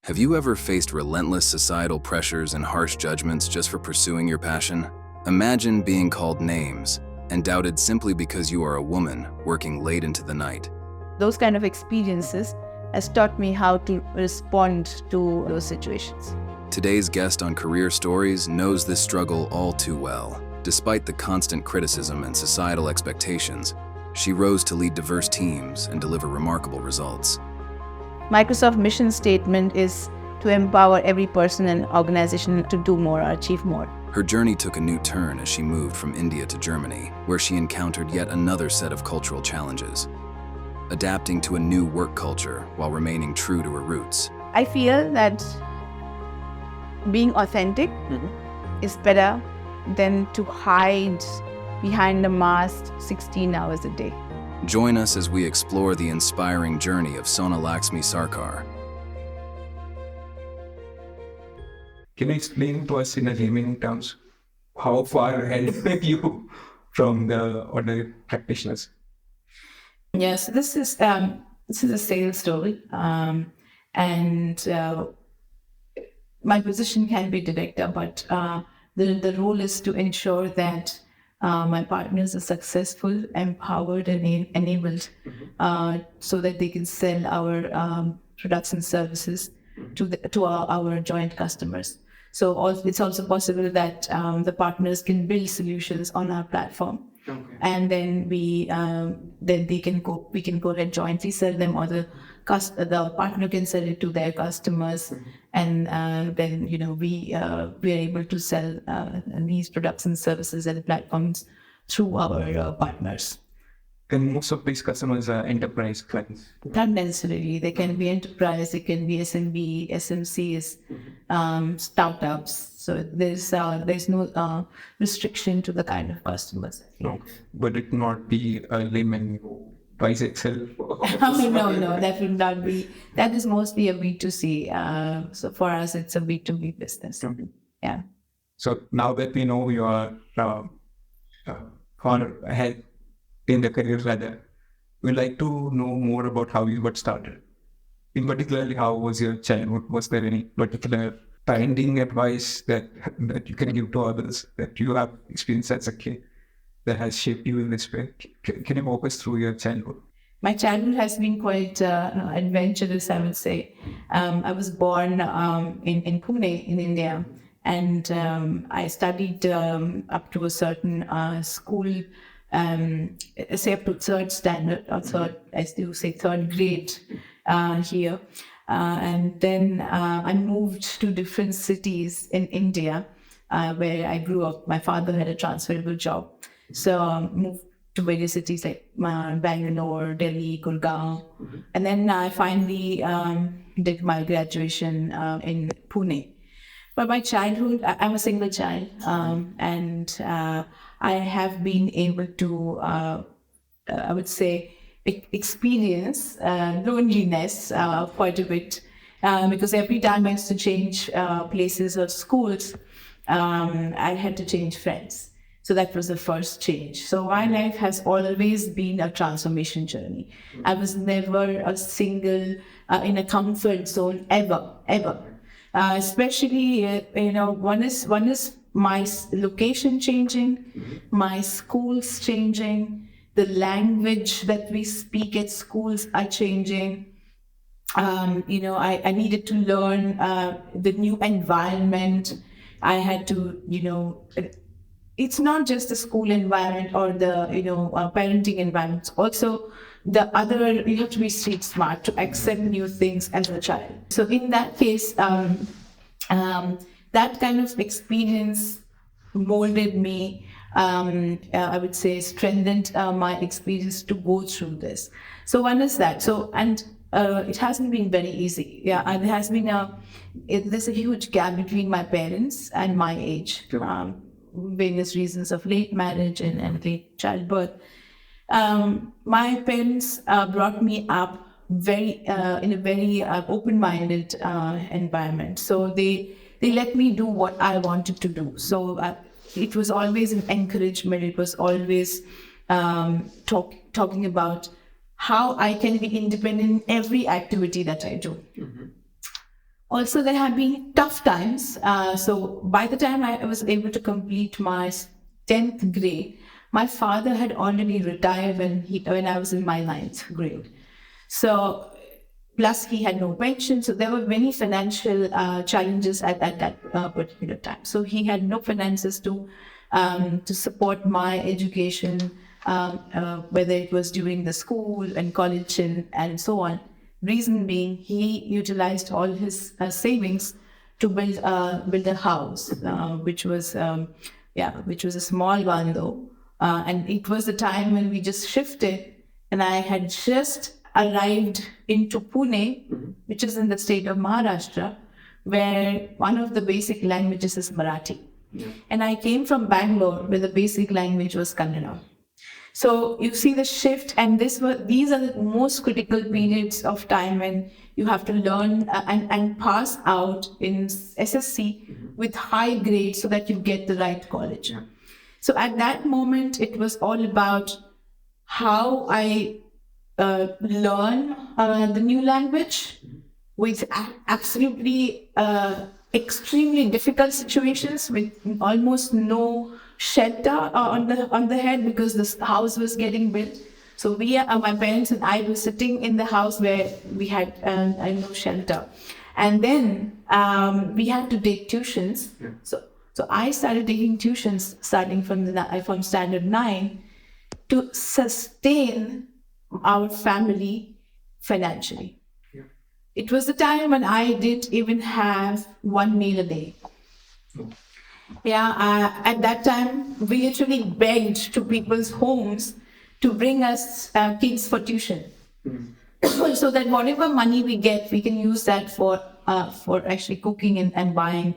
Have you ever faced relentless societal pressures and harsh judgments just for pursuing your passion? Imagine being called names and doubted simply because you are a woman working late into the night. Those kind of experiences has taught me how to respond to those situations. Today's guest on Career Stories knows this struggle all too well. Despite the constant criticism and societal expectations, she rose to lead diverse teams and deliver remarkable results. Microsoft's mission statement is to empower every person and organization to do more or achieve more. Her journey took a new turn as she moved from India to Germany, where she encountered yet another set of cultural challenges, adapting to a new work culture while remaining true to her roots. I feel that being authentic is better than to hide behind a mask 16 hours a day. Join us as we explore the inspiring journey of Sonalaxmi Sarkar. Can you explain to us in a layman terms how far ahead you from the ordinary practitioners? Yes, this is a sales story, and my position can be director, but the role is to ensure that my partners are successful, empowered, and enabled, so that they can sell our products and services to our joint customers. So it's also possible that the partners can build solutions on our platform, and then we can go ahead jointly sell them, or the partner can sell it to their customers, and then we are able to sell these products and services and platforms through our partners. And most of these customers are enterprise clients. Not necessarily. They can be enterprise, they can be SMB, SMCs, startups. So there's no restriction to the kind of customers. No, but it not be a layman who buys itself. No, that would not be. That is mostly a B2C. So for us, it's a B2B business. Okay. Yeah. So now that we know you are far ahead in the career ladder, we'd like to know more about how you got started. In particular, how was your childhood? Was there any particular parenting advice that you can give to others that you have experienced as a kid that has shaped you in this way? Can you walk us through your childhood? My childhood has been quite adventurous, I would say. I was born in Pune, in India, and I studied up to a certain school, say up to third standard, or third grade here. And then I moved to different cities in India where I grew up. My father had a transferable job. So I moved to various cities like Bangalore, Delhi, Gurgaon. And then I finally did my graduation in Pune. But my childhood, I'm a single child, and I have been able to, I would say, experience loneliness quite a bit, because every time I used to change places or schools, I had to change friends. So that was the first change. So my life has always been a transformation journey. I was never a single in a comfort zone ever. Especially, one is my location changing, my schools changing, the language that we speak at schools are changing. I needed to learn the new environment. I had to, it's not just the school environment or the, parenting environment. It's also the other, you have to be street smart to accept new things as a child. So in that case, that kind of experience molded me, I would say strengthened my experience to go through this. So one is that. So, and it hasn't been very easy. Yeah, and there has been there's a huge gap between my parents and my age. Various reasons of late marriage and late childbirth. My parents brought me up in a very open-minded environment. So they let me do what I wanted to do. So it was always an encouragement. It was always talking about how I can be independent in every activity that I do. Also, there have been tough times. So by the time I was able to complete my 10th grade, my father had already retired when I was in my 9th grade. So plus he had no pension. So there were many financial challenges at that particular time. So he had no finances to support my education, whether it was during the school and college and so on. Reason being, he utilized all his savings to build a house, which was a small one though, and it was the time when we just shifted, and I had just arrived into Pune, which is in the state of Maharashtra, where one of the basic languages is Marathi, and I came from Bangalore, where the basic language was Kannada. So you see the shift, and these are the most critical periods of time when you have to learn and pass out in SSC with high grades so that you get the right college. Yeah. So at that moment, it was all about how I learn the new language with absolutely extremely difficult situations with almost no shelter on the head because the house was getting built. So my parents and I were sitting in the house where we had no shelter, and then we had to take tuitions. Yeah. So I started taking tuitions starting from standard 9 to sustain our family financially. Yeah. It was the time when I didn't even have one meal a day. Oh. Yeah, at that time, we literally begged to people's homes to bring us kids for tuition. Mm-hmm. So that whatever money we get, we can use that for actually cooking and buying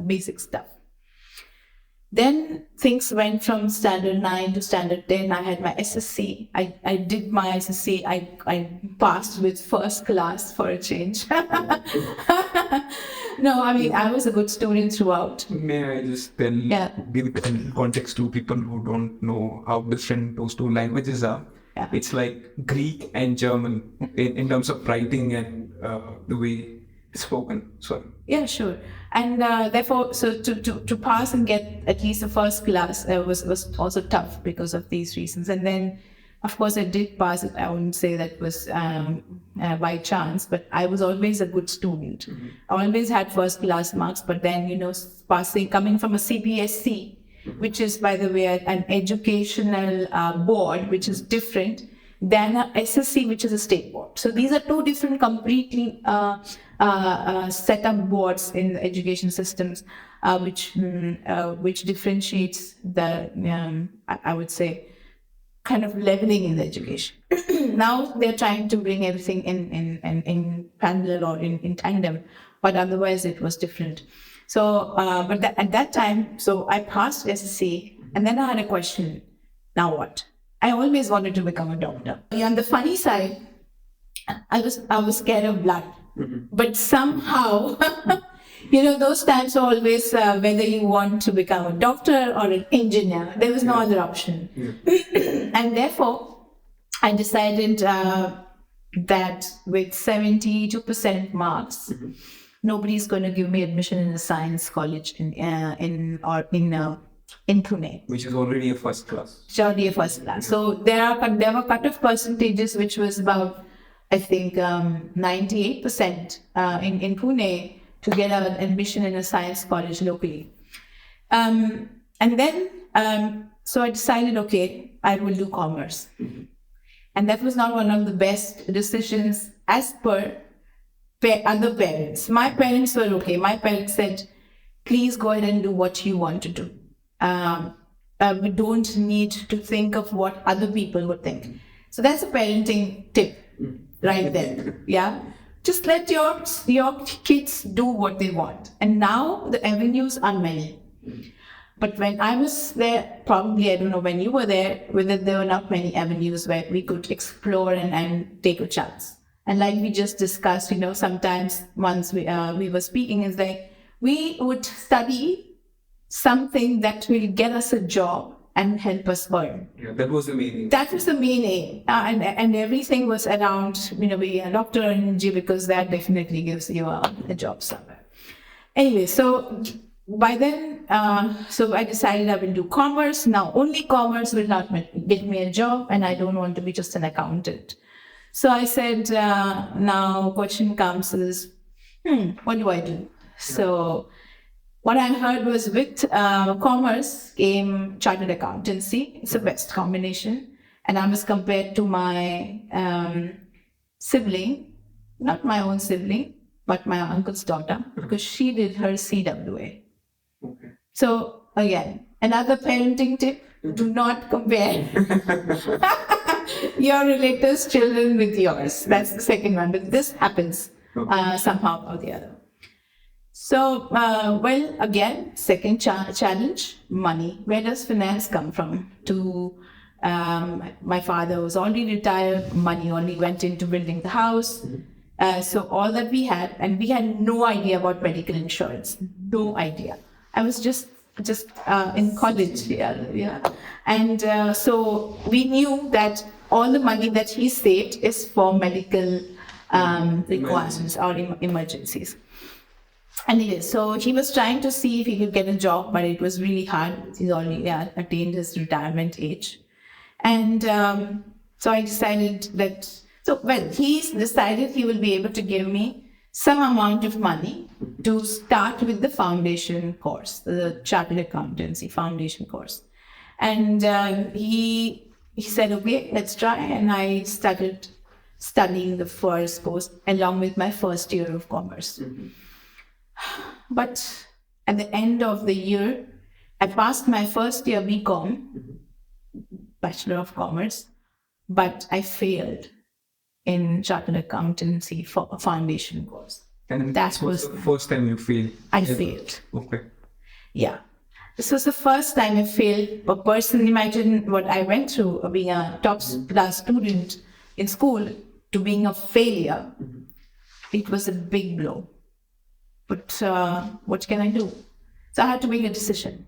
basic stuff. Then things went from standard 9 to standard 10. I had my SSC. I did my SSC. I passed with first class for a change. No, I mean, I was a good student throughout. May I just then give context to people who don't know how different those two languages are? Yeah. It's like Greek and German in terms of writing and the way it's spoken. Sorry. Yeah, sure. And therefore, so to pass and get at least the first class was also tough because of these reasons. And then, of course, I did pass it. I wouldn't say that was by chance, but I was always a good student. Mm-hmm. I always had first class marks, but then, coming from a CBSC, which is, by the way, an educational board, which is different than a SSC, which is a state board. So these are two different completely set up boards in the education systems, which differentiates the, I would say, kind of leveling in the education. Now they're trying to bring everything in parallel or in tandem, but otherwise it was different. So, at that time, so I passed SSC, and then I had a question, now what? I always wanted to become a doctor. On the funny side, I was scared of blood, but somehow, those times are always whether you want to become a doctor or an engineer. There was no other option. Yeah. And therefore, I decided that with 72% marks, nobody's going to give me admission in a science college in Pune, which is already a first class. It's already a first class. So there were cut-off percentages, which was about, I think, 98% in Pune to get an admission in a science college locally. And then, so I decided, okay, I will do commerce. Mm-hmm. And that was not one of the best decisions as per other parents. My parents were okay. My parents said, please go ahead and do what you want to do. We don't need to think of what other people would think. So that's a parenting tip right there. Yeah. Just let your kids do what they want. And now the avenues are many. But when I was there, probably, I don't know when you were there, whether there were not many avenues where we could explore and take a chance. And like we just discussed, sometimes once we were speaking, is like we would study something that will get us a job and help us earn. Yeah, that was the meaning. That was the main aim. And everything was around, be a doctor or an engineer, because that definitely gives you a job somewhere. Anyway, so by then, so I decided I will do commerce. Now, only commerce will not get me a job, and I don't want to be just an accountant. So I said, now question comes is, what do I do? So what I heard was with commerce came chartered accountancy. It's the best combination. And I was compared to my sibling, not my own sibling, but my uncle's daughter, because she did her CWA. Okay. So again, another parenting tip, do not compare your relatives' children with yours. That's the second one, but this happens somehow or the other. So, well, again, second challenge, money. Where does finance come from? My father was already retired, money only went into building the house. So all that we had, and we had no idea about medical insurance, no idea. I was just in college, yeah. And so we knew that all the money that he saved is for medical requirements or emergencies. Anyway, so he was trying to see if he could get a job, but it was really hard. He's already attained his retirement age. And so I decided that, he decided he will be able to give me some amount of money to start with the foundation course, the Chartered Accountancy Foundation course. And he said, okay, let's try. And I started studying the first course along with my first year of commerce. Mm-hmm. But at the end of the year, I passed my first year BCom, Bachelor of Commerce, but I failed in Chartered Accountancy Foundation course. And that was the first time you failed? I failed. Okay. Yeah. This was the first time I failed. But personally, imagine what I went through, being a top class student in school to being a failure. Mm-hmm. It was a big blow. But what can I do? So I had to make a decision.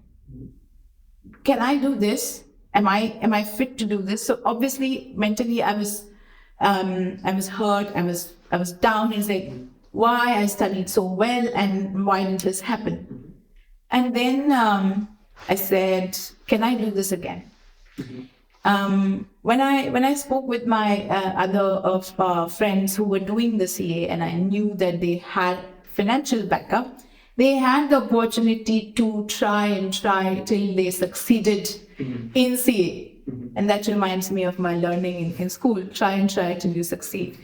Can I do this? Am I fit to do this? So obviously, mentally, I was hurt. I was down. It's like, why I studied so well and why didn't this happen? And then I said, can I do this again? When I spoke with my other friends who were doing the CA, and I knew that they had financial backup, they had the opportunity to try till they succeeded in CA. And that reminds me of my learning in school, try till you succeed.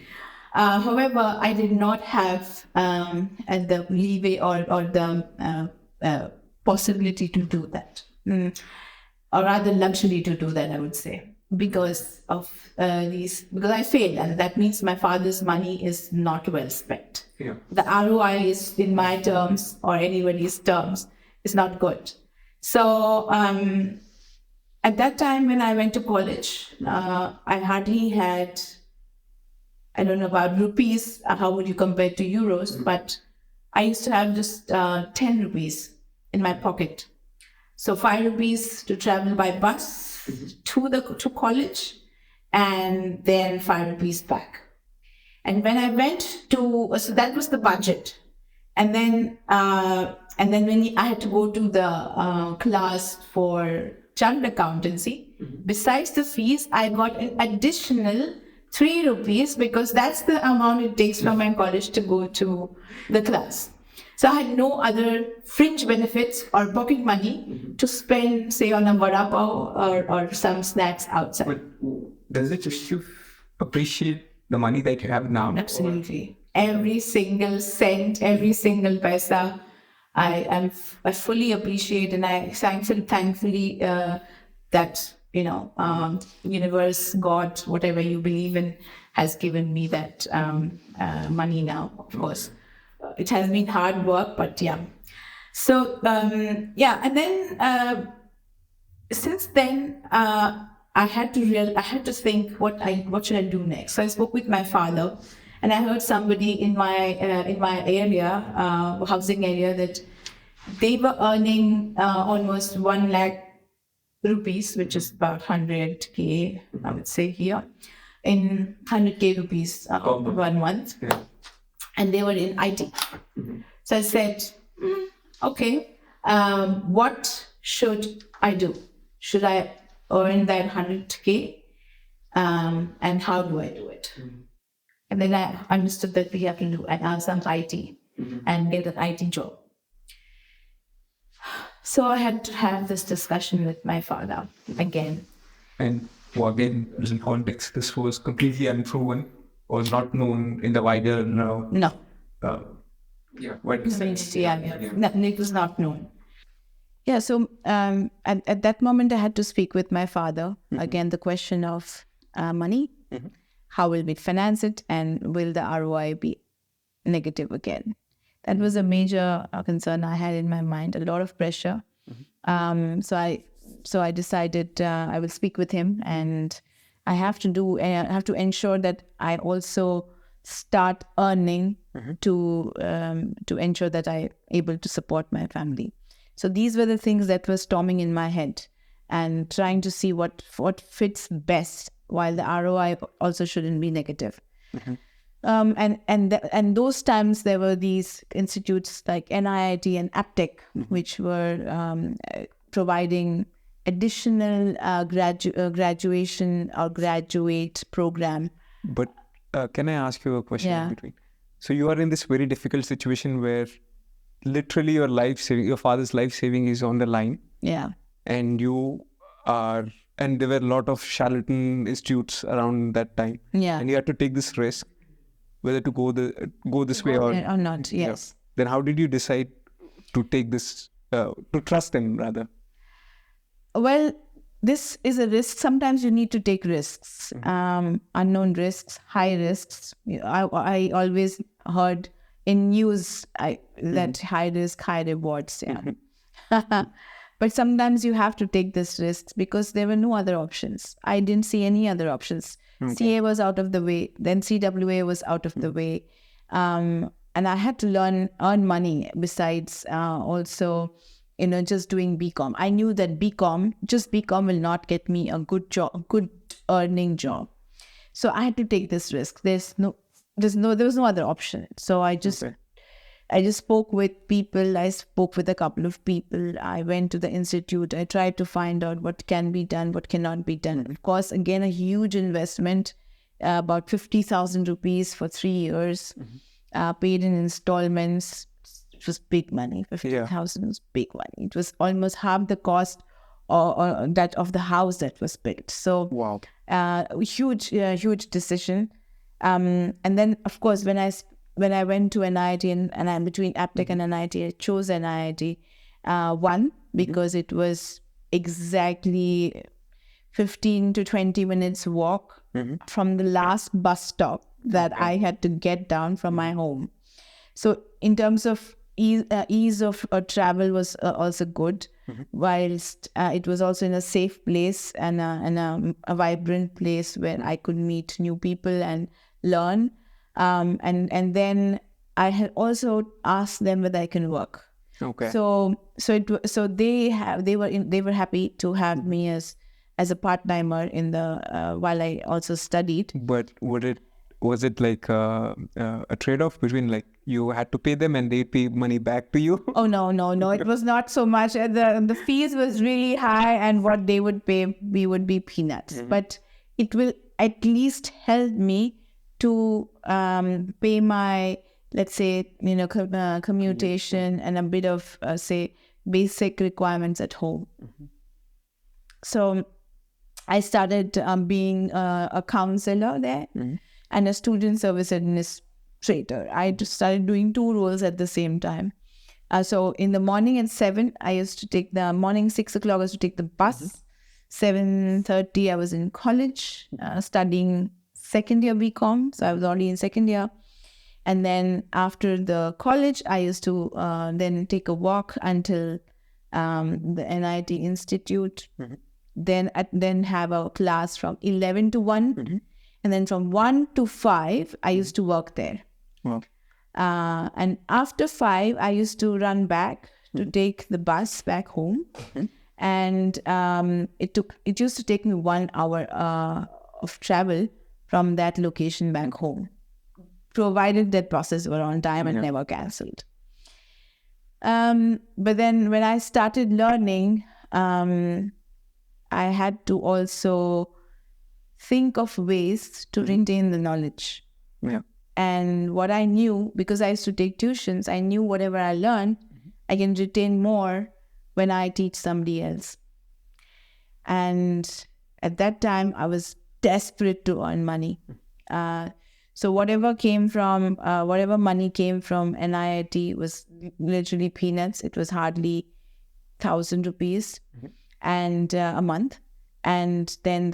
However, I did not have the leeway or the possibility to do that, or rather luxury to do that, I would say, because of because I failed, and that means my father's money is not well spent. Yeah. The ROI is, in my terms or anybody's terms, is not good. So at that time when I went to college, I hardly had, I don't know about rupees, how would you compare to euros, but I used to have just 10 rupees in my pocket. So 5 rupees to travel by bus to college, and then 5 rupees back. And when I went to, so that was the budget. And then when I had to go to the class for chartered accountancy, besides the fees, I got an additional 3 rupees because that's the amount it takes from my college to go to the class. So I had no other fringe benefits or pocket money to spend, say, on a vada pav or some snacks outside. But does it just you appreciate the money that you have now? Absolutely. Every single cent, every single paisa, I fully appreciate, and I thankfully that, universe, God, whatever you believe in, has given me that money now, of course. It has been hard work, but yeah. So, and then since then, I had to think what should I do next. So I spoke with my father, and I heard somebody in my area, housing area, that they were earning almost 1 lakh rupees, which is about 100K, I would say here, in 100K rupees 1 month. Yeah. And they were in IT. So I said, okay, what should I do? Should I earn that 100K? And how do I do it? And then I understood that we have to do some IT and get an IT job. So I had to have this discussion with my father again. And again, in context, this was completely unproven, was not known in the wider No. what is It was not known. Yeah, so at that moment, I had to speak with my father. Again, the question of money, how will we finance it, and will the ROI be negative again? That was a major concern I had in my mind, a lot of pressure. So I decided I will speak with him, and I have to ensure that I also start earning to ensure that I'm able to support my family. So these were the things that were storming in my head, and trying to see what fits best, while the ROI also shouldn't be negative. And those times there were these institutes like NIIT and APTEC, which were providing additional graduation or graduate program. But can I ask you a question Yeah. in between? So you are in this very difficult situation where literally your father's life saving is on the line, Yeah. and and there were a lot of charlatan institutes around that time. Yeah. And you had to take this risk, whether to go this way or not. Yes. Then how did you decide to take this, to trust them rather? Well, this is a risk. Sometimes you need to take risks, unknown risks, high risks. I always heard in news that high risk, high rewards. Yeah. But sometimes you have to take this risks because there were no other options. I didn't see any other options. CA was out of the way. Then CWA was out of the way. And I had to earn money besides also, just doing BCom. I knew that just BCom will not get me a good job, good earning job. So I had to take this risk. There was no other option. So I just spoke with people. I spoke with a couple of people. I went to the institute. I tried to find out what can be done, what cannot be done. Of course, again, a huge investment, about 50,000 rupees for 3 years, paid in installments. It was big money. 50,000 was big money. It was almost half the cost or that of the house that was built. So, Wow. Huge decision. And then, of course, when I went to NIIT and I'm between APTEC and NIIT, I chose NIIT. One, because it was exactly 15 to 20 minutes walk from the last bus stop that I had to get down from my home. So in terms of ease of travel was also good, whilst it was also in a safe place and a vibrant place where I could meet new people and learn. And then I had also asked them whether I can work. Okay. So they were happy to have me as a part-timer in the while I also studied. But was it like a trade-off between like you had to pay them and they pay money back to you? Oh no! It was not so much. The fees was really high, and what they would pay, we would be peanuts. But it will at least help me to pay my, let's say, commutation and a bit of say basic requirements at home. So I started being a counselor there and a student service administrator. I just started doing 2 roles at the same time. So in the morning at 7, I used to take the morning 6 o'clock. I used to take the bus. 7:30, I was in college studying second year BCom. So I was already in second year. And then after the college, I used to then take a walk until the NIT Institute. Then have a class from 11 to 1. And then from 1 to 5, I used to work there. Wow. And after 5, I used to run back to take the bus back home. And it used to take me 1 hour of travel from that location back home, provided that process were on time and never cancelled. But then when I started learning, I had to also think of ways to retain the knowledge. Yeah. And what I knew, because I used to take tuitions, I knew whatever I learned, I can retain more when I teach somebody else. And at that time, I was desperate to earn money. So whatever money came from NIIT was literally peanuts. It was hardly 1,000 rupees and a month. And then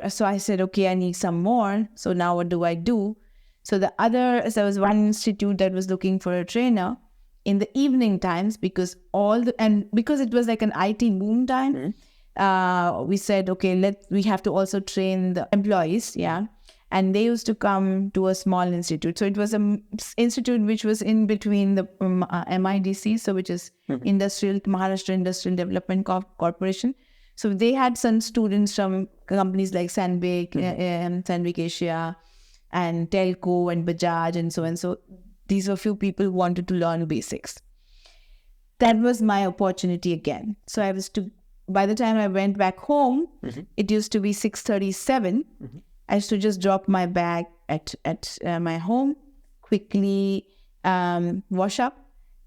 so I said, okay, I need some more. So now what do I do? So there was one institute that was looking for a trainer in the evening times, because because it was like an IT boom time. We said, okay, we have to also train the employees. Yeah. And they used to come to a small institute. So it was an institute which was in between the MIDC, so which is Maharashtra Industrial Development Corporation. So they had some students from companies like Sandvik Asia, and Telco and Bajaj and so on. So these were few people who wanted to learn basics. That was my opportunity again. So by the time I went back home, it used to be 6:37. I used to just drop my bag at my home, quickly wash up,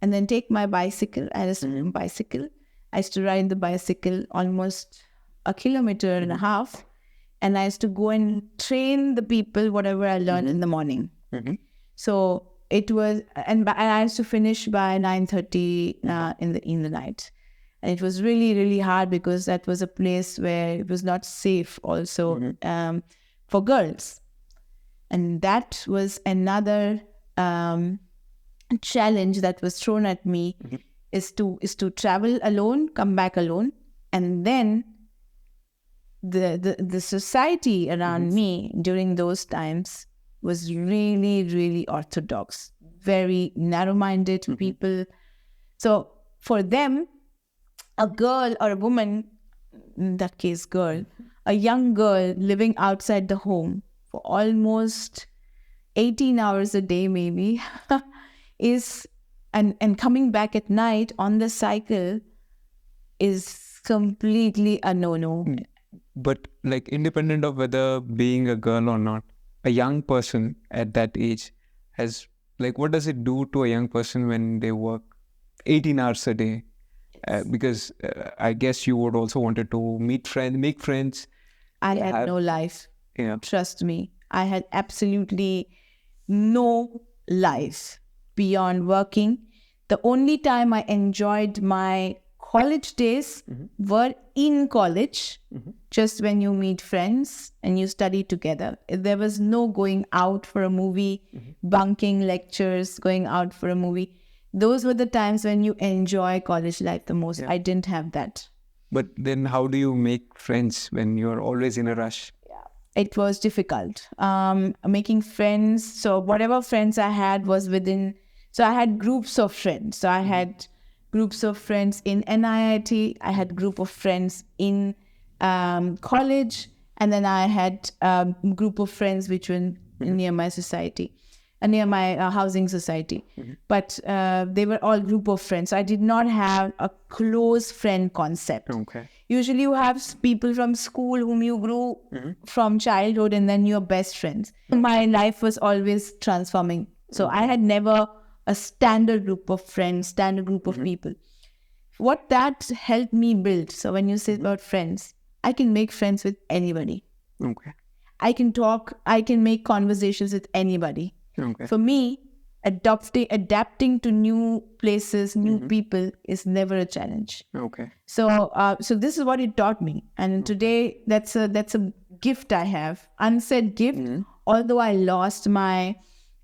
and then take my bicycle. I had a bicycle. I used to ride the bicycle almost 1.5 kilometers, and I used to go and train the people whatever I learned in the morning. So it was, and I used to finish by 9:30 in the night. And it was really, really hard, because that was a place where it was not safe also for girls. And that was another challenge that was thrown at me, is to travel alone, come back alone. And then the society around me during those times was really, really orthodox, very narrow-minded people. So for them, a girl or a woman, in that case girl, a young girl living outside the home for almost 18 hours a day maybe and coming back at night on the cycle is completely a no-no. But like, independent of whether being a girl or not, a young person at that age has, like, what does it do to a young person when they work 18 hours a day? Because I guess you would also wanted to meet friends, make friends. I had no life. Yeah. Trust me. I had absolutely no life beyond working. The only time I enjoyed my college days were in college, just when you meet friends and you study together. There was no going out for a movie, bunking lectures, going out for a movie. Those were the times when you enjoy college life the most. I didn't have that. But then how do you make friends when you're always in a rush? It was difficult. Making friends. So whatever friends I had was within. So I had groups of friends. So I had groups of friends in NIIT. I had group of friends in college. And then I had a group of friends which were near my society. Near my housing society. But they were all group of friends. So I did not have a close friend concept. Okay. Usually you have people from school whom you grew from childhood, and then you're best friends. My life was always transforming. So I had never a standard group of friends, standard group of people. What that helped me build. So when you say about friends, I can make friends with anybody. Okay. I can talk, I can make conversations with anybody. Okay. For me, adapting to new places, new people is never a challenge. Okay. So this is what it taught me, and today that's a gift I have, unsaid gift. Although I lost my,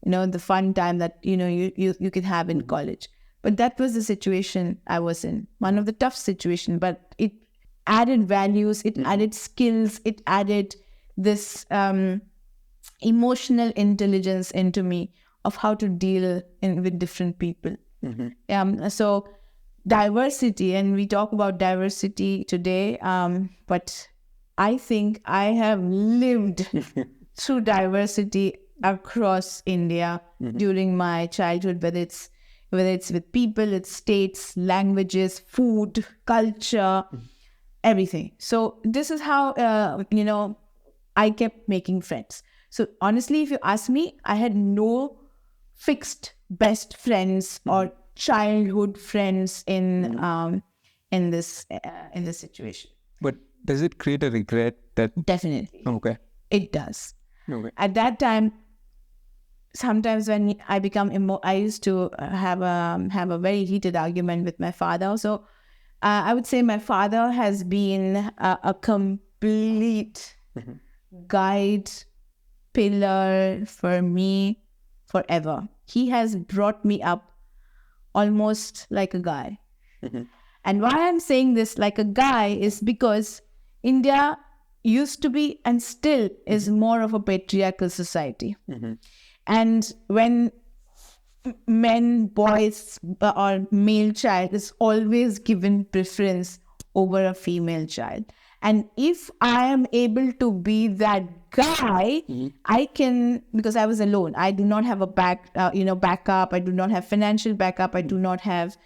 the fun time that you could have in college, but that was the situation I was in. One of the tough situations, but it added values, it added skills, it added this emotional intelligence into me of how to deal with different people. So diversity, and we talk about diversity today, but I think I have lived through diversity across India during my childhood, whether it's with people, it's states, languages, food, culture, everything. So this is how I kept making friends. So honestly, if you ask me, I had no fixed best friends or childhood friends in this situation. But does it create a regret that? Definitely. Okay. It does. Okay. At that time, sometimes when I become I used to have a very heated argument with my father. So I would say my father has been a complete guide, pillar for me forever. He has brought me up almost like a guy. And why I'm saying this like a guy is because India used to be and still is more of a patriarchal society. And when men, boys, or male child is always given preference over a female child. And if I am able to be that guy, I can, because I was alone. I do not have a backup. I do not have financial backup. I do not have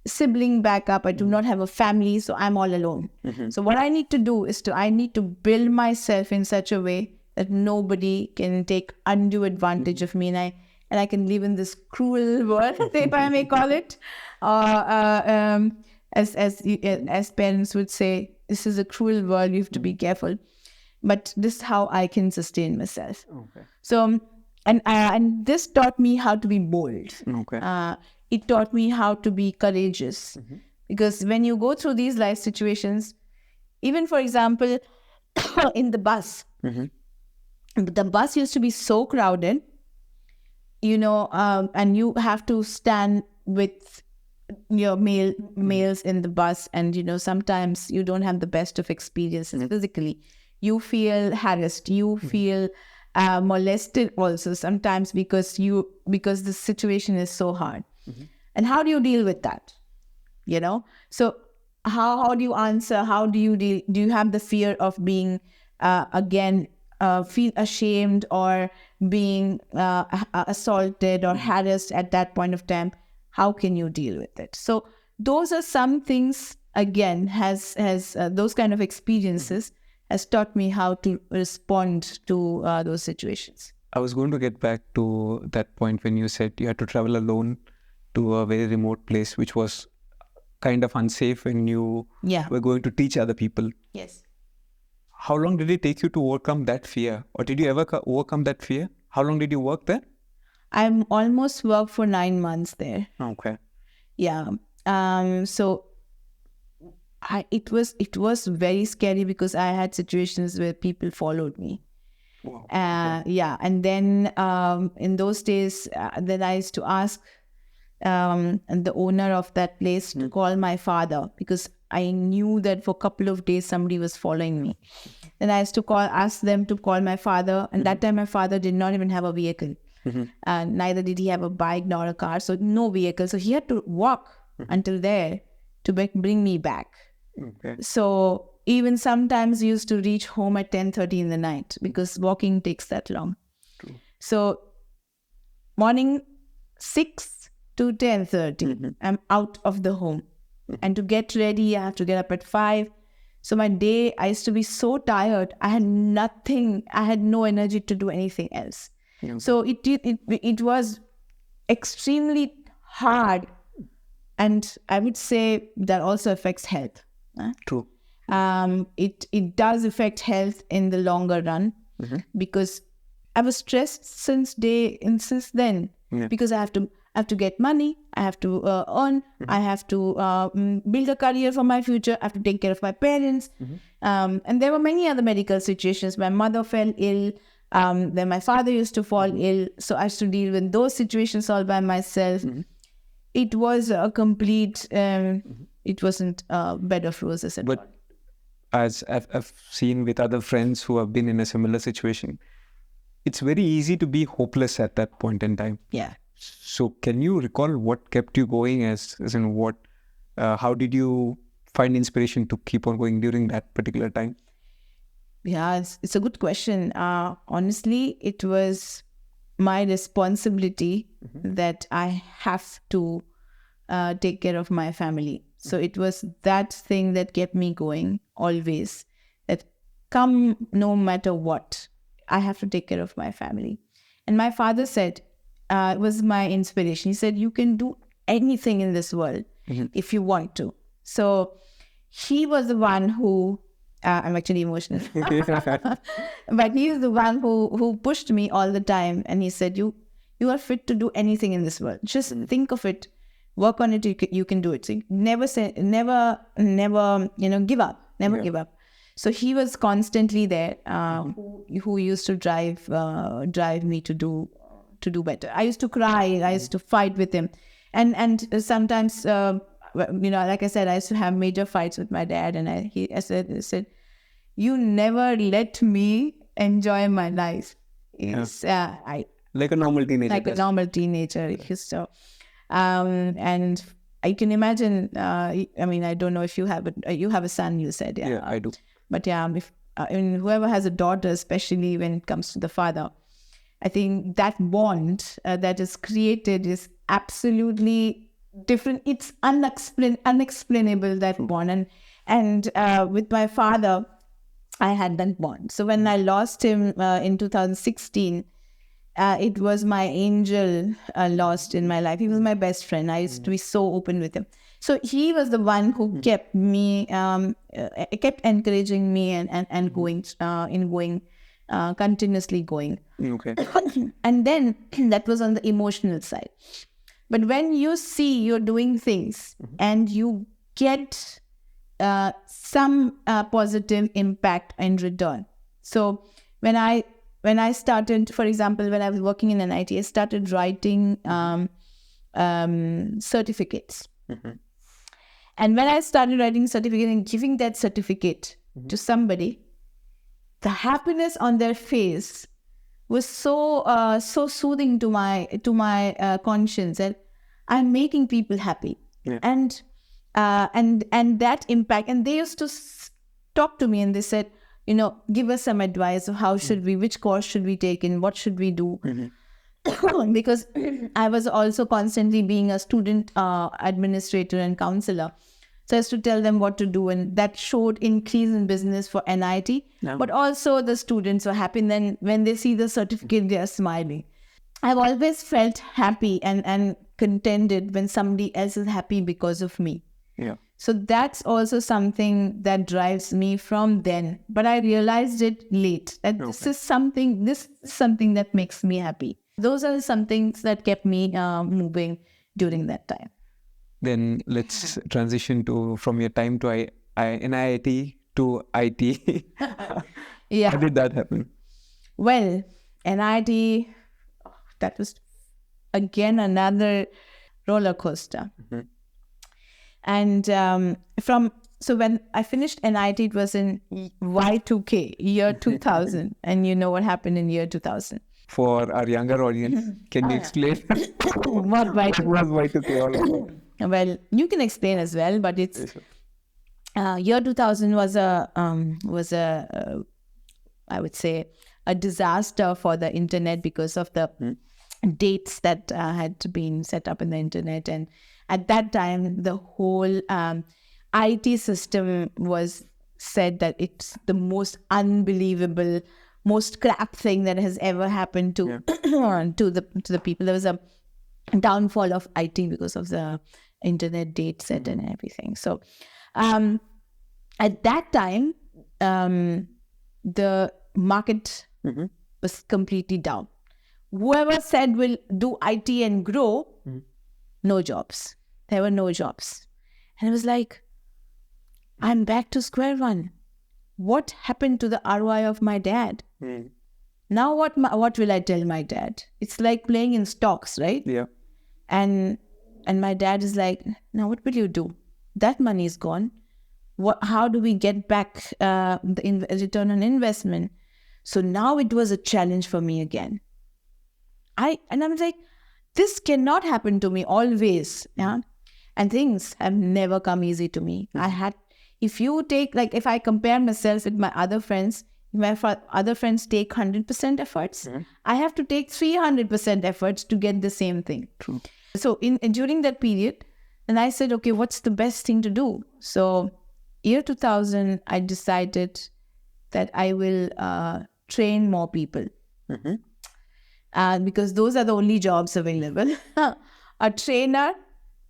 sibling backup. I do not have a family. So I'm all alone. So what I need to do is I need to build myself in such a way that nobody can take undue advantage of me, and I can live in this cruel world, if I may call it. As parents would say, this is a cruel world. You have to be careful. But this is how I can sustain myself. Okay. So, and this taught me how to be bold. Okay. It taught me how to be courageous. Because when you go through these life situations, even for example, in the bus, the bus used to be so crowded, and you have to stand with your males in the bus, and sometimes you don't have the best of experiences physically. You feel harassed, you feel molested also sometimes because the situation is so hard. And how do you deal with that? So how do you answer? How do you deal? Do you have the fear of being feel ashamed or being assaulted or harassed at that point of time? How can you deal with it? So those are some things, again, has those kind of experiences has taught me how to respond to those situations. I was going to get back to that point when you said you had to travel alone to a very remote place, which was kind of unsafe when you were going to teach other people. Yes. How long did it take you to overcome that fear? Or did you ever overcome that fear? How long did you work there? I'm almost worked for 9 months there. Okay. Yeah. So it was very scary because I had situations where people followed me. Wow. Yeah. And then in those days, then I used to ask the owner of that place to call my father, because I knew that for a couple of days somebody was following me. Then I used to ask them to call my father, and that time my father did not even have a vehicle. Neither did he have a bike nor a car, so no vehicle. So he had to walk until there to bring me back. Okay. So even sometimes he used to reach home at 10:30 in the night because walking takes that long. True. So morning 6 to 10:30, I'm out of the home. And to get ready, I have to get up at 5. So my day, I used to be so tired. I had nothing. I had no energy to do anything else. Okay. So it was extremely hard. And I would say that also affects health. True. It does affect health in the longer run, because I was stressed since then, because I have to get money, I have to earn, I have to build a career for my future, I have to take care of my parents. And there were many other medical situations. My mother fell ill, then my father used to fall ill, so I used to deal with those situations all by myself. It was a complete, it wasn't a bed of roses at all. But as I've seen with other friends who have been in a similar situation, it's very easy to be hopeless at that point in time. Yeah. So can you recall what kept you going, as in what How did you find inspiration to keep on going during that particular time? Yeah, it's a good question. Honestly, it was my responsibility that I have to take care of my family. So it was that thing that kept me going always. That come no matter what, I have to take care of my family. And my father said, it was my inspiration. He said, you can do anything in this world if you want to. So he was the one who, I'm actually emotional, but he is the one who pushed me all the time. And he said, you are fit to do anything in this world. Just think of it, work on it, you can do it. So never give up, give up. So he was constantly there, who used to drive me to do better. I used to cry, I used to fight with him. And sometimes, like I said, I used to have major fights with my dad, and I said, you never let me enjoy my life. Like a normal teenager. Like a normal teenager. So, and I can imagine. I don't know if you have a son. You said, Yeah, I do. But if whoever has a daughter, especially when it comes to the father, I think that bond that is created is absolutely different. It's unexplainable, that bond. And with my father, I had that bond. So when I lost him in 2016, it was my angel lost in my life. He was my best friend. I used to be so open with him. So he was the one who kept me, kept encouraging me and going, continuously going. Okay. And then that was on the emotional side. But when you see you're doing things and you get some positive impact in return. So when I started, for example, when I was working in NIT, I started writing certificates. And when I started writing certificate and giving that certificate to somebody, the happiness on their face was so soothing to my conscience, that I'm making people happy. Yeah. And that impact. And they used to talk to me, and they said, give us some advice of how should we, which course should we take, and what should we do? Because I was also constantly being a student administrator and counselor. So I used to tell them what to do, and that showed increase in business for NIT. Yeah. But also the students were happy, and then when they see the certificate, they are smiling. I've always felt happy and contented when somebody else is happy because of me. Yeah. So that's also something that drives me from then. But I realized it late, that this is something that makes me happy. Those are some things that kept me moving during that time. Then let's transition from your time to NIIT to IT. Yeah. How did that happen? Well, NIT, that was again another roller coaster. And so when I finished NIT, it was in Y2K, year 2000. And you know what happened in year 2000. For our younger audience, can you explain What Y2K? was Y2K all about? Well, you can explain as well, but it's year 2000 was I would say a disaster for the internet because of the dates that had been set up in the internet. And at that time, the whole IT system was said that it's the most unbelievable, most crap thing that has ever happened to to the people. There was a downfall of IT because of the internet date set and everything. So at that time, the market was completely down. Whoever said will do IT and grow, no jobs. There were no jobs. And I was like, I'm back to square one. What happened to the ROI of my dad? Now what will I tell my dad? It's like playing in stocks, right? Yeah. And my dad is like, now what will you do? That money is gone. How do we get back the return on investment? So now it was a challenge for me again. I'm like, this cannot happen to me always. Yeah? And things have never come easy to me. If I compare myself with my other friends, other friends take 100% efforts, I have to take 300% efforts to get the same thing. True. So during that period, and I said, okay, what's the best thing to do? So year 2000, I decided that I will train more people. Because those are the only jobs available. A trainer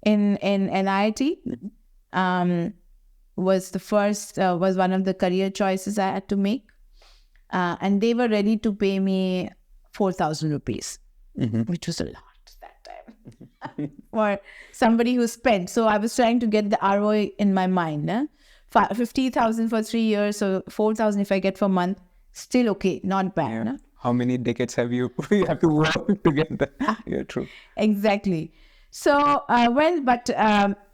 in NIT was one of the career choices I had to make. And they were ready to pay me 4,000 rupees, which was a lot that time for somebody who spent. So I was trying to get the ROI in my mind. 50,000 for 3 years, so 4,000 if I get for a month, still okay, not bad. Yeah. How many decades have you have to work to get that? Yeah, true. Exactly. So,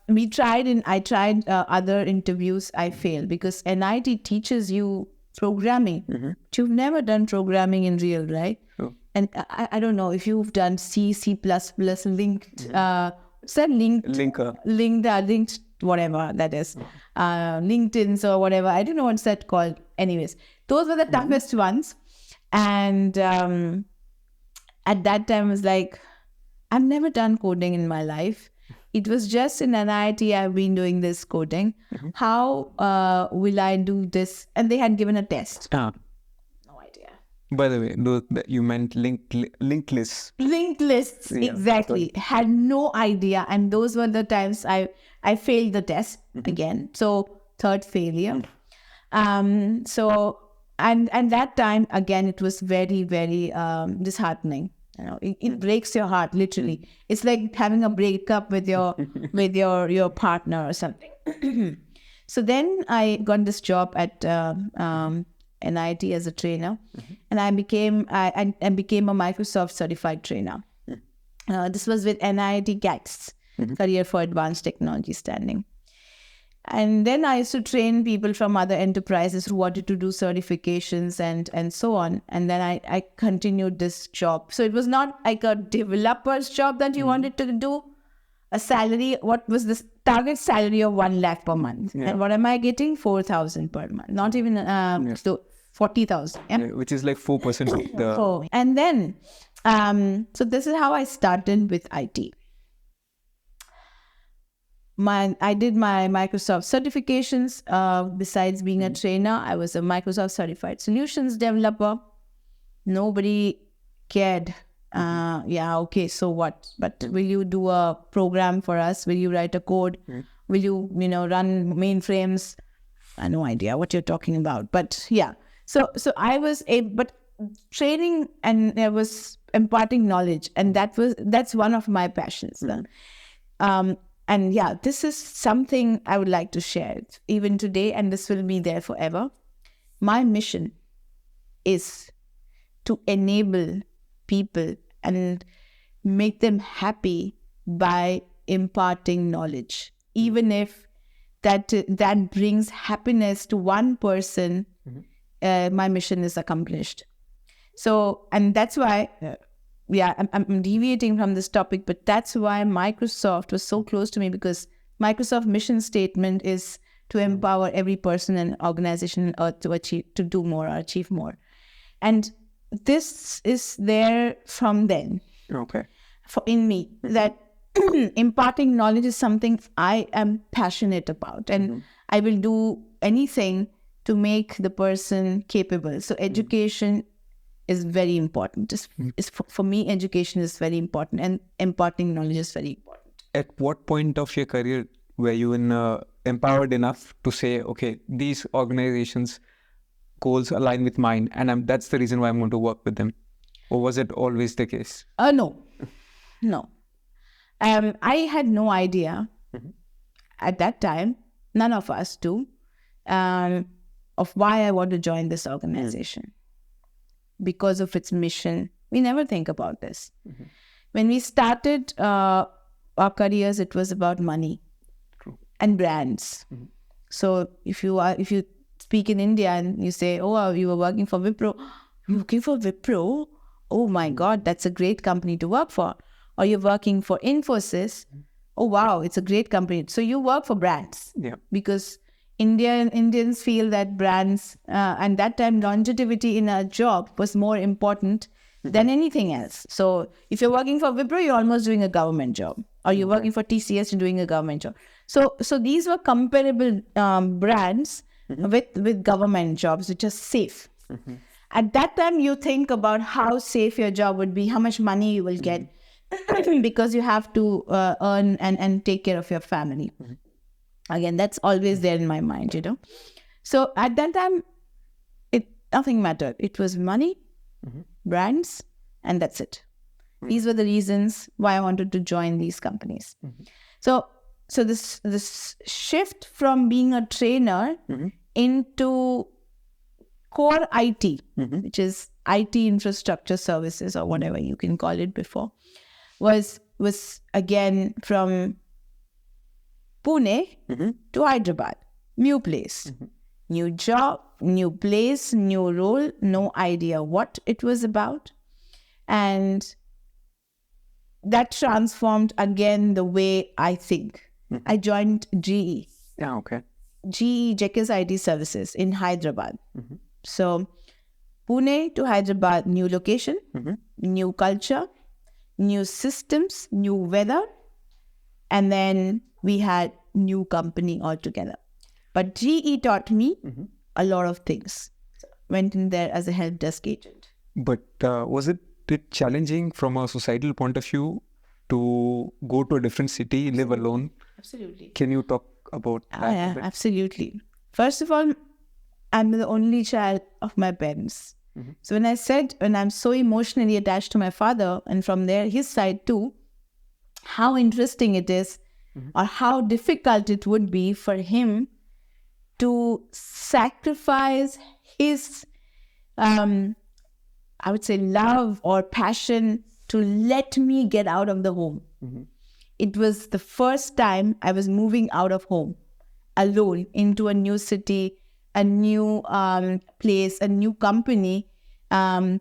we tried, and I tried other interviews. I failed because NIT teaches you programming. But you've never done programming in real, right? Sure. And I don't know if you've done C++, linked, what's that? Linked, whatever that is. LinkedIn's or whatever. I don't know what's that called. Anyways, those were the toughest ones. And at that time, I was like, I've never done coding in my life. It was just in NIT I've been doing this coding. How will I do this? And they had given a test. No idea. By the way, you meant linked lists. Linked lists, Yeah, exactly. Had no idea. And those were the times I failed the test again. So third failure. And that time, again, it was very, very disheartening. You know, it breaks your heart, literally. It's like having a breakup with your partner or something. So then I got this job at NIT as a trainer, and I became a Microsoft certified trainer. This was with NIT CATS, Career for Advanced Technology standing. And then I used to train people from other enterprises who wanted to do certifications and so on. And then I continued this job. So it was not like a developer's job that you wanted to do. A salary, what was the target salary of 1 lakh per month? Yeah. And what am I getting? 4,000 per month. Not even, so 40,000. Yeah? Which is like 4% of the... Oh. And then, so this is how I started with IT. I did my Microsoft certifications. Besides being a trainer, I was a Microsoft certified solutions developer. Nobody cared. Okay, so what? But will you do a program for us? Will you write a code? Will you, run mainframes? I have no idea what you're talking about. But yeah, so I was but training, and I was imparting knowledge, and that's one of my passions. And yeah, this is something I would like to share even today, and this will be there forever. My mission is to enable people and make them happy by imparting knowledge. Even if that brings happiness to one person, my mission is accomplished. So, and that's why... I'm deviating from this topic, but that's why Microsoft was so close to me, because Microsoft mission statement is to empower every person and organization on Earth to do more or achieve more. And this is there from then. Okay. In me, that imparting knowledge is something I am passionate about, and I will do anything to make the person capable. So education is very important. For me, education is very important, and imparting knowledge is very important. At what point of your career were you empowered enough to say, okay, these organizations' goals align with mine, and that's the reason why I'm going to work with them? Or was it always the case? No. I had no idea at that time, none of us do, of why I want to join this organization. Because of its mission. We never think about this. When we started our careers, it was about money. True. And brands. So if you speak in India and you say, oh, you were working for Wipro. You're working for Wipro? Oh my God, that's a great company to work for. Or you're working for Infosys. oh wow, it's a great company. So you work for brands. Yeah. Because Indians feel that brands, and that time longevity in a job was more important than anything else. So if you're working for Wipro, you're almost doing a government job, or you're working for TCS, you're doing a government job. So these were comparable brands with government jobs, which are safe. At that time, you think about how safe your job would be, how much money you will get, because you have to earn and take care of your family. Again, that's always there in my mind, you know. So at that time, nothing mattered. It was money, brands, and that's it. These were the reasons why I wanted to join these companies. So this shift from being a trainer into core IT, which is IT infrastructure services or whatever you can call it before, was again from Pune to Hyderabad. New place, new job, new place, new role, no idea what it was about. And that transformed again the way I think. I joined GE. Yeah, okay. GE, Jekis IT Services in Hyderabad. So Pune to Hyderabad, new location, new culture, new systems, new weather, and then we had new company altogether. But GE taught me a lot of things. Went in there as a help desk agent. But was it challenging from a societal point of view to go to a different city, live alone? Absolutely. Can you talk about that? Yeah, absolutely. First of all, I'm the only child of my parents. So when I'm so emotionally attached to my father, and from there, his side too, how interesting it is or how difficult it would be for him to sacrifice his, I would say, love or passion to let me get out of the home. It was the first time I was moving out of home alone into a new city, a new place, a new company, and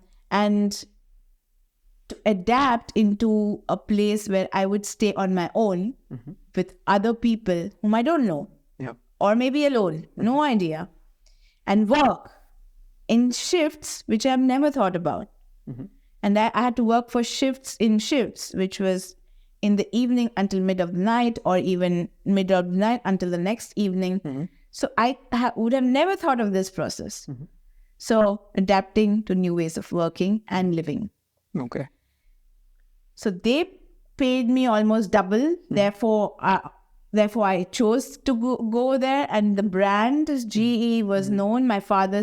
to adapt into a place where I would stay on my own with other people whom I don't know, or maybe alone, no idea, and work in shifts which I've never thought about. And I had to work for shifts, which was in the evening until mid of the night, or even mid of the night until the next evening. So I would have never thought of this process. So adapting to new ways of working and living. Okay. So they paid me almost double. Therefore, I chose to go there. And the brand GE was known. My father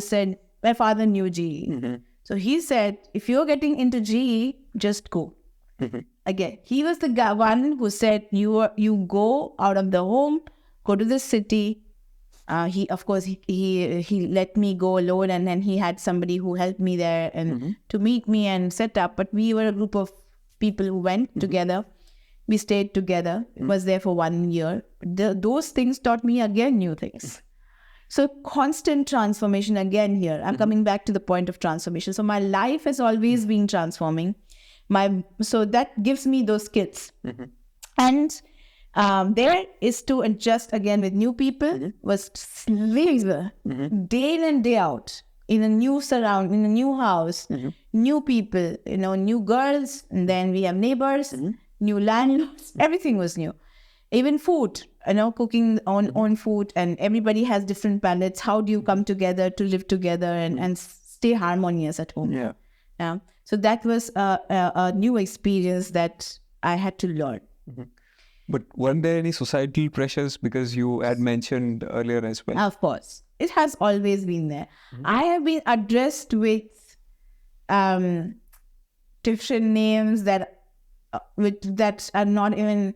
knew GE. So he said, if you're getting into GE, just go. Again, he was the one who said, you go out of the home, go to the city. He let me go alone, and then he had somebody who helped me there and to meet me and set up. But we were a group of people who went together. We stayed together. Was there for 1 year. Those things taught me again new things. So constant transformation again here. I'm coming back to the point of transformation. So my life has always been transforming. So that gives me those skills. And there is to adjust again with new people was slaves day in and day out in a new surround, in a new house, new people, new girls, and then we have neighbors, new landlords, everything was new. Even food, cooking own food, and everybody has different palates. How do you come together to live together and stay harmonious at home? Yeah. So that was a new experience that I had to learn. But weren't there any societal pressures, because you had mentioned earlier as well? Of course. It has always been there. I have been addressed with different names that are not even,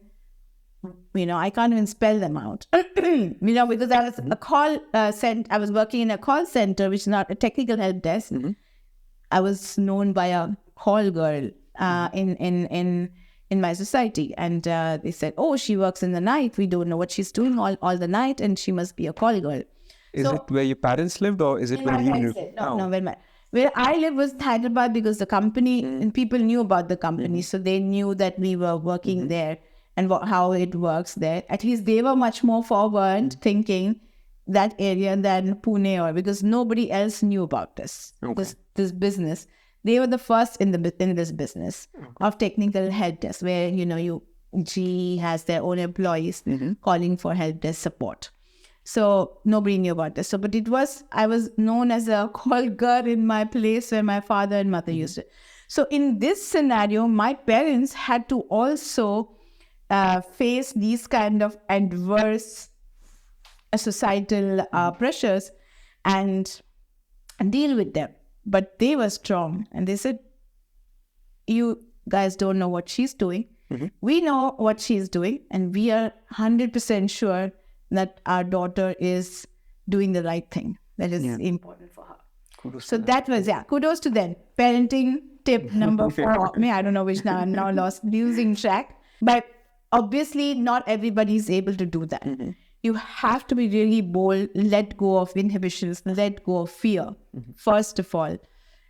I can't even spell them out. Because I was I was working in a call center, which is not a technical help desk. I was known by a call girl in my society, and they said, "Oh, she works in the night. We don't know what she's doing all the night, and she must be a call girl." Is it where your parents lived, or is it where you lived? No, where I live was Hyderabad, because the company and people knew about the company, so they knew that we were working there, and how it works there. At least they were much more forward thinking that area than Pune, or because nobody else knew about this business. They were the first in this business of technical help desk, where GE has their own employees calling for help desk support. So nobody knew about this. So, but I was known as a call girl in my place where my father and mother used to. So in this scenario, my parents had to also face these kind of adverse societal pressures and deal with them. But they were strong, and they said, you guys don't know what she's doing. We know what she's doing, and we are 100% sure that our daughter is doing the right thing. That is important for her. Kudos to them. Parenting tip number 4. I don't know which now. I'm now losing track. But obviously, not everybody is able to do that. You have to be really bold, let go of inhibitions, let go of fear, first of all,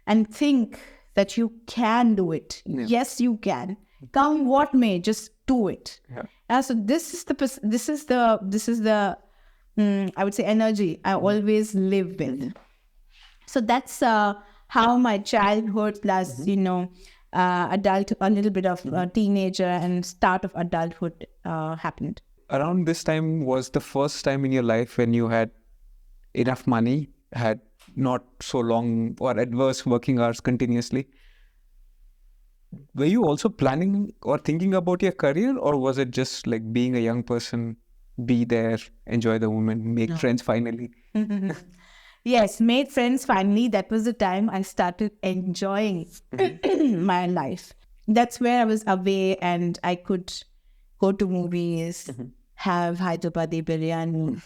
and think that you can do it. Yes, you can. Come what may, just do it. So this is the I would say energy I always live with. So that's how my childhood plus adult, a little bit of teenager and start of adulthood happened. Around this time was the first time in your life when you had enough money, had not so long or adverse working hours continuously. Were you also planning or thinking about your career, or was it just like being a young person, be there, enjoy the moment, make friends finally? Yes, made friends finally. That was the time I started enjoying my life. That's where I was away and I could go to movies, have Hyderabadi biryani,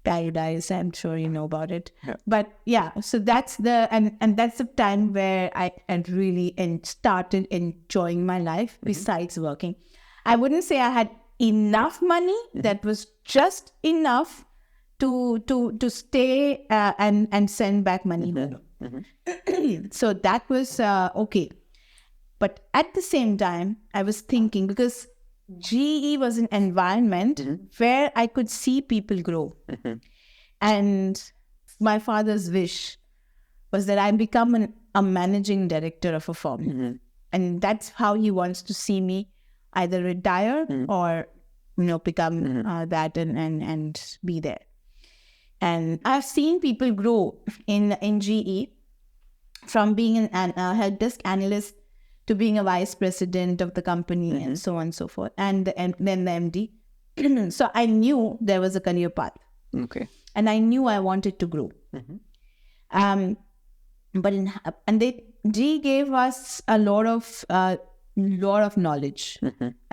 paradise. I'm sure you know about it. But so that's that's the time where I had really started enjoying my life besides working. I wouldn't say I had enough money. That was just enough to stay and send back money home. So that was okay. But at the same time, I was thinking, because GE was an environment where I could see people grow. And my father's wish was that I become a managing director of a firm. And that's how he wants to see me, either retire or become that and be there. And I've seen people grow in GE from being a help desk analyst to being a vice president of the company and so on and so forth, and then the MD. So I knew there was a career path. Okay. And I knew I wanted to grow. GE gave us a lot of knowledge,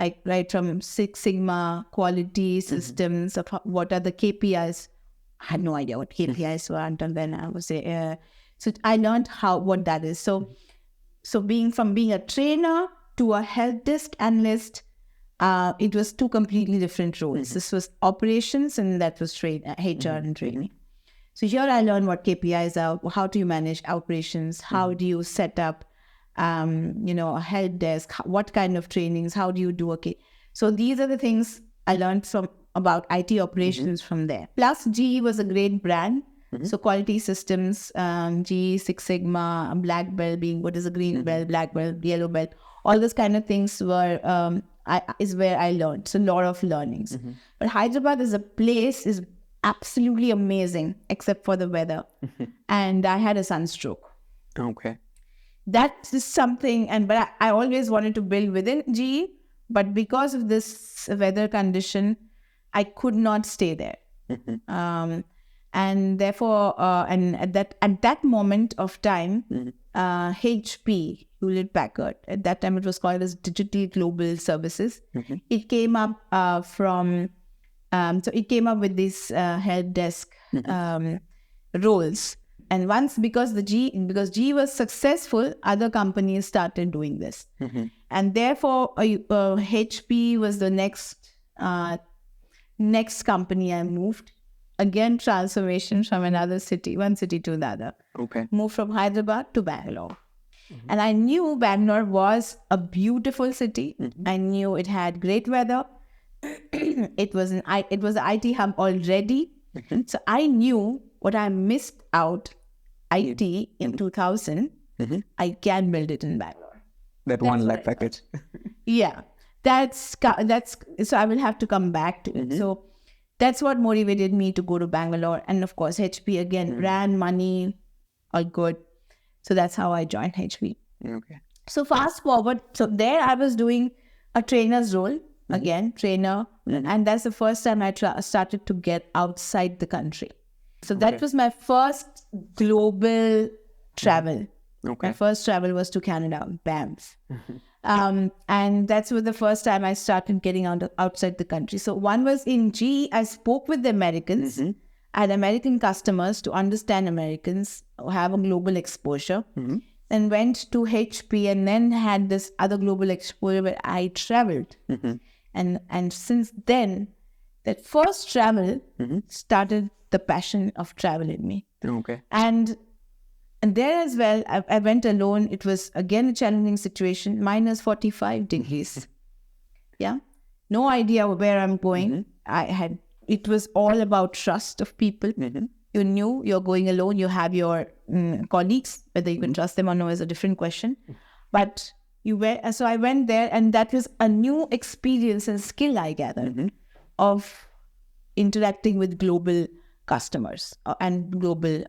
like right from Six Sigma, quality systems, of what are the KPIs. I had no idea what KPIs were until then. I was so I learned what that is. So from being a trainer to a help desk analyst, it was two completely different roles. This was operations and that was HR and training. So here I learned what KPIs are, how do you manage operations, how do you set up, a help desk, what kind of trainings, how do you do So these are the things I learned about IT operations from there. Plus GE was a great brand. So quality systems, GE, Six Sigma, black belt being what is a green belt, black belt, yellow belt, all those kind of things were is where I learned. So a lot of learnings. But Hyderabad as a place is absolutely amazing, except for the weather. And I had a sunstroke. Okay. That is something, but I always wanted to build within GE, but because of this weather condition, I could not stay there. And therefore, and at that moment of time, HP, Hewlett Packard, at that time it was called as Digital Global Services. It came up so it came up with these help desk roles. And because GE was successful, other companies started doing this. And therefore, HP was the next company I moved. Again, transformation from one city to the other. Okay. Moved from Hyderabad to Bangalore. And I knew Bangalore was a beautiful city. I knew it had great weather. It was an IT hub already. So I knew what I missed out IT in 2000. I can build it in Bangalore. That 1 lakh package. Yeah, that's so I will have to come back to it. So that's what motivated me to go to Bangalore. And of course, HP again, brand, money, all good. So that's how I joined HP. Okay. So fast forward, so there I was doing a trainer's role, again, trainer. And that's the first time I started to get outside the country. So that was my first global travel. Okay. My first travel was to Canada, Banff. And that's the first time I started getting outside the country. So one was in GE, I spoke with the Americans. I had American customers to understand Americans, have a global exposure. Then went to HP and then had this other global exposure where I traveled. And since then, that first travel started the passion of travel in me. Okay. And there as well, I went alone. It was again a challenging situation, minus 45 degrees. Yeah. No idea where I'm going. It was all about trust of people. You knew you're going alone. You have your colleagues, whether you can trust them or no is a different question. But so I went there, and that was a new experience and skill I gathered of interacting with global customers and global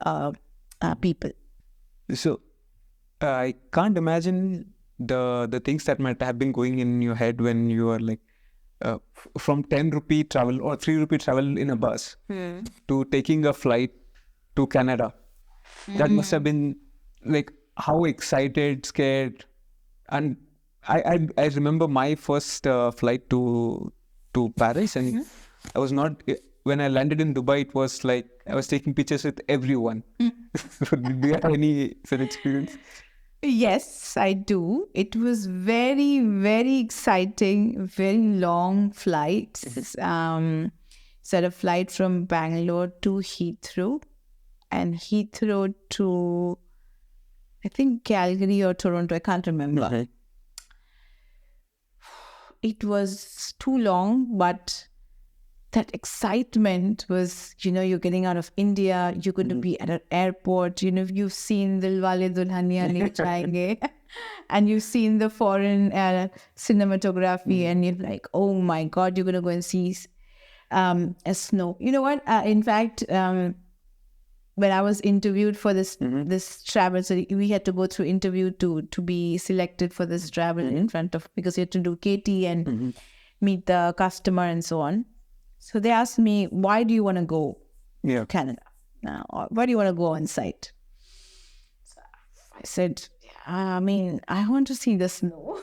people. So I can't imagine the things that might have been going in your head when you were like from 10 rupee travel or 3 rupee travel in a bus to taking a flight to Canada. That must have been like how excited, scared. And I remember my first flight to Paris, and I was not, when I landed in Dubai, it was like I was taking pictures with everyone. So did you have any such experience? Yes, I do. It was very, very exciting, very long flights. So a flight from Bangalore to Heathrow, and Heathrow to, I think, Calgary or Toronto. I can't remember. It was too long, but that excitement was, you're getting out of India, you're going to be at an airport, you've seen Dilwale Dulhania Le Jayenge, and you've seen the foreign cinematography, and you're like, oh my God, you're going to go and see snow. You know what? In fact, when I was interviewed for this travel, so we had to go through interview to be selected for this travel in front of, because you had to do KT and meet the customer and so on. So they asked me, why do you want to go to Canada now? Or why do you want to go on site? So I said, I want to see the snow.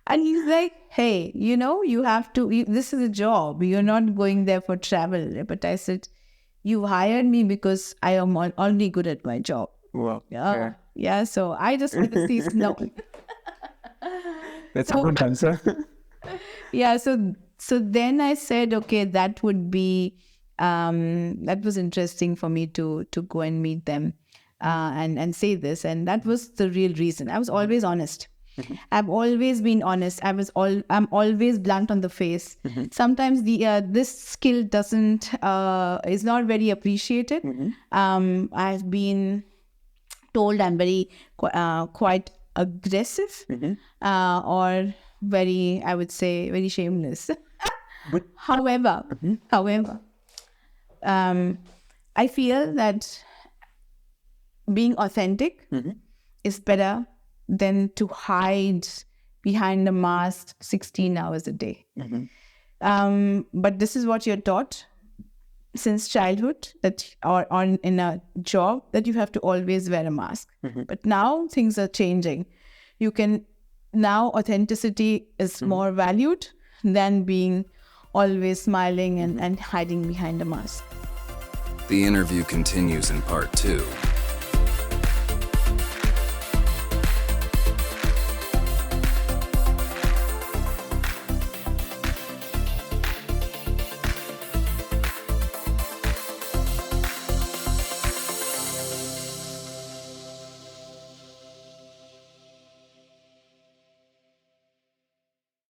And he's like, hey, you have to, this is a job. You're not going there for travel. But I said, you hired me because I am already good at my job. Wow. Yeah. So I just want to see snow. That's a good answer. Yeah. So then I said, okay, that would be, that was interesting for me to go and meet them and say this. And that was the real reason. I was always honest. I've always been honest. I'm always blunt on the face. Sometimes this skill is not very appreciated. I've been told I'm very quite aggressive or very, I would say, very shameless. However, I feel that being authentic is better than to hide behind a mask 16 hours a day. But this is what you're taught since childhood, that or in a job, that you have to always wear a mask. But now things are changing. Now authenticity is more valued than being always smiling and hiding behind a mask. The interview continues in part 2.